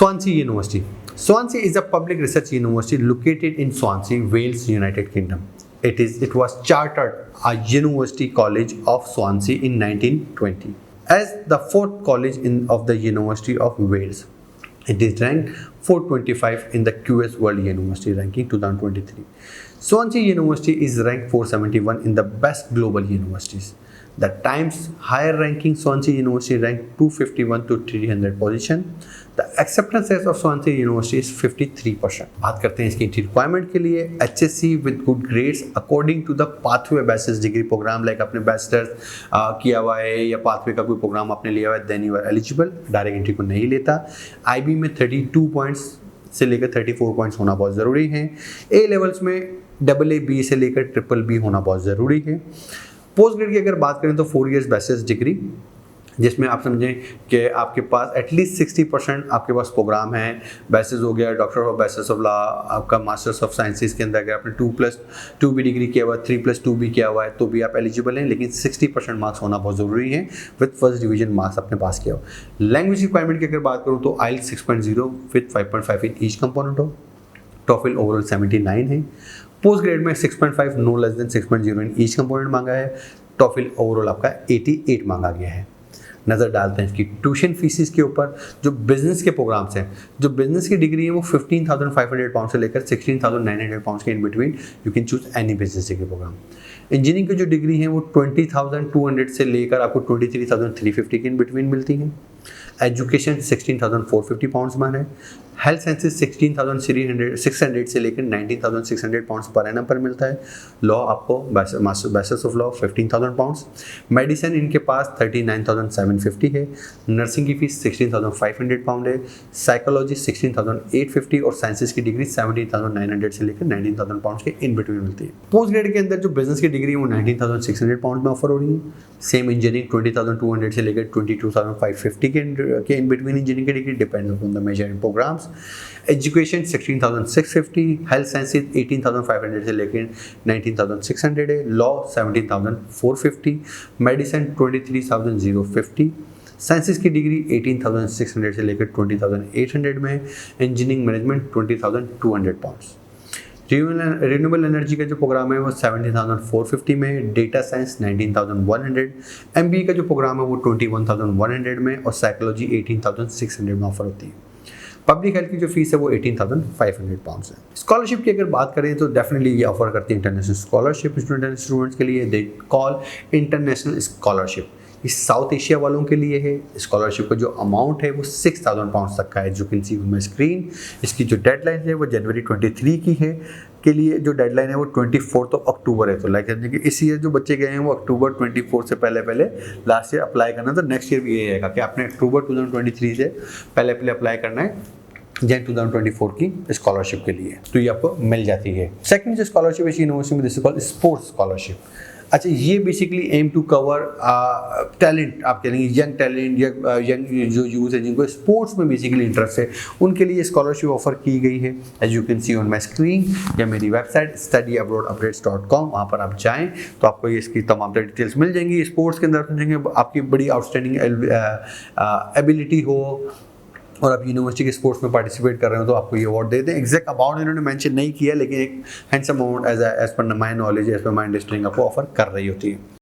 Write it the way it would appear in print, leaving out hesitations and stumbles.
Swansea University. Swansea is a public research university located in Swansea, Wales, United Kingdom. It was chartered a University College of Swansea in 1920 as the fourth college of the University of Wales. It is ranked 425 in the QS World University Ranking 2023. Swansea University is ranked 471 in the best global universities. The Times higher ranking Swansea University ranked 251 to 300 position. The acceptance rate of Swansea University is 53%. बात करते हैं इसकी requirement के लिए HSC with good grades according to the pathway basis degree program, like आपने bachelors किया हुआ है या पाथवे का कोई प्रोग्राम आपने लिया हुआ है, then you are eligible. Direct entry को नहीं लेता. IB में 32 पॉइंट्स से लेकर 34 पॉइंट्स होना बहुत ज़रूरी है. A लेवल्स में AA से लेकर BBB होना बहुत ज़रूरी है. पोस्ट ग्रेड की अगर बात करें तो 4 इयर्स बैचलर्स डिग्री, जिसमें आप समझें कि आपके पास एटलीस्ट 60% आपके पास प्रोग्राम है. बैचलर्स हो गया, doctor of bachelors of law, आपका मास्टर्स ऑफ साइंसेज के अंदर अगर आपने 2+2 भी डिग्री किया हुआ है, 3+2 भी किया हुआ है तो भी आप एलिजिबल हैं, लेकिन 60% मार्क्स होना बहुत ज़रूरी है विद फर्स्ट डिवीजन मार्क्स आपने पास किया हो. लैंग्वेज रिक्वायरमेंट की अगर बात करूँ तो IELTS 6.0 with 5.5 in each component हो. टॉफिल ओवरऑल 79 है. पोस्ट ग्रेड में 6.5 no less than 6.0 in each component मांगा है. टॉफिल ओवरऑल आपका 88 मांगा गया है. नज़र डालते हैं इसकी ट्यूशन फीसिस के ऊपर. जो बिजनेस के प्रोग्राम्स हैं, जो बिजनेस की डिग्री है वो 15,500 पाउंड से लेकर 16,900 पाउंड के in between you can choose any business degree programme. Engineering की जो डिग्री है वो 20,200 से लेकर आपको 23,350 के इन बिटवीन मिलती हैं. एजुकेशन 16,450 पाउंड्स मान है. हेल्थ साइंसेज 16,600 से लेकर 19,600 पाउंड्स पर एनम पर मिलता है. लॉ आपको bachelors of law 15,000 pounds. Medicine इनके पास 39,750 है. नर्सिंग की फीस 16,500 पाउंड है. साइकोलॉजी 16,850 और साइंसेज की डिग्री 17,900 से लेकर 19,000 पाउंड्स के इन बिटवीन मिलती है. पोस्ट ग्रेड के अंदर जो बिजनेस की डिग्री है वो 19,600 पाउंड में ऑफर हो रही है. सेम इंजीनियरिंग 20,200 से लेकर 22,550 के इन बिटवीन इंजीनियरिंग की degree depend on the major programmes. Education 16,650, health sciences 18,500 से लेकर 19,600 है. लॉ 17,450, मेडिसिन 23,050, साइंसेज की डिग्री 18,600 से लेकर 20,800 में है. Engineering management 20,200 pounds. Renewable energy का जो प्रोग्राम है वो 17,450 में. Data science 19,100. MBA का जो प्रोग्राम है वो 21,100 में और साइकोलॉजी 18,600 में ऑफर होती है. पब्लिक हेल्थ की जो फीस है वो 18,500 पाउंड्स है. स्कॉलरशिप की अगर बात करें तो डेफिनेटली ये ऑफर करती है इंटरनेशनल स्कॉलरशिप स्टूडेंट्स के लिए. They call international scholarship. इस साउथ एशिया वालों के लिए है. स्कॉलरशिप का जो अमाउंट है वो 6,000 पाउंड तक का है. जो can see on my screen. इसकी जो डेडलाइन है वो जनवरी 23 की है. के लिए जो डेडलाइन है वो 24 अक्टूबर है. तो लाइक कि इस ईयर जो बच्चे गए हैं वो अक्टूबर 24 से पहले लास्ट ईयर अप्लाई करना. तो नेक्स्ट ईयर भी ये रहेगा कि आपने अक्टूबर 2023 से पहले अप्लाई करना है जैन 2024 की स्कॉलरशिप के लिए, तो ये आपको मिल जाती है. सेकंड जो स्कॉलरशिप है यूनिवर्सिटी में, this is called sports scholarship. अच्छा, ये basically aim to cover talent, आप कहेंगे यंग टैलेंट या यंग जो यूथ है जिनको स्पोर्ट्स में बेसिकली इंटरेस्ट है, उनके लिए स्कॉलरशिप ऑफर की गई है. As you can see on my screen या मेरी वेबसाइट studyabroadupdates.com, वहाँ पर आप जाएँ तो आपको ये इसकी तमाम डिटेल्स मिल जाएंगी. स्पोर्ट्स के अंदर समझेंगे आपकी बड़ी आउटस्टैंडिंग एबिलिटी हो और आप यूनिवर्सिटी के स्पोर्ट्स में पार्टिसिपेट कर रहे हो तो आपको ये अवार्ड दे दें. एग्जैक्ट अमाउंट इन्होंने मेंशन नहीं किया, लेकिन एक handsome amount as per my knowledge, as per my understanding आपको ऑफर कर रही होती है.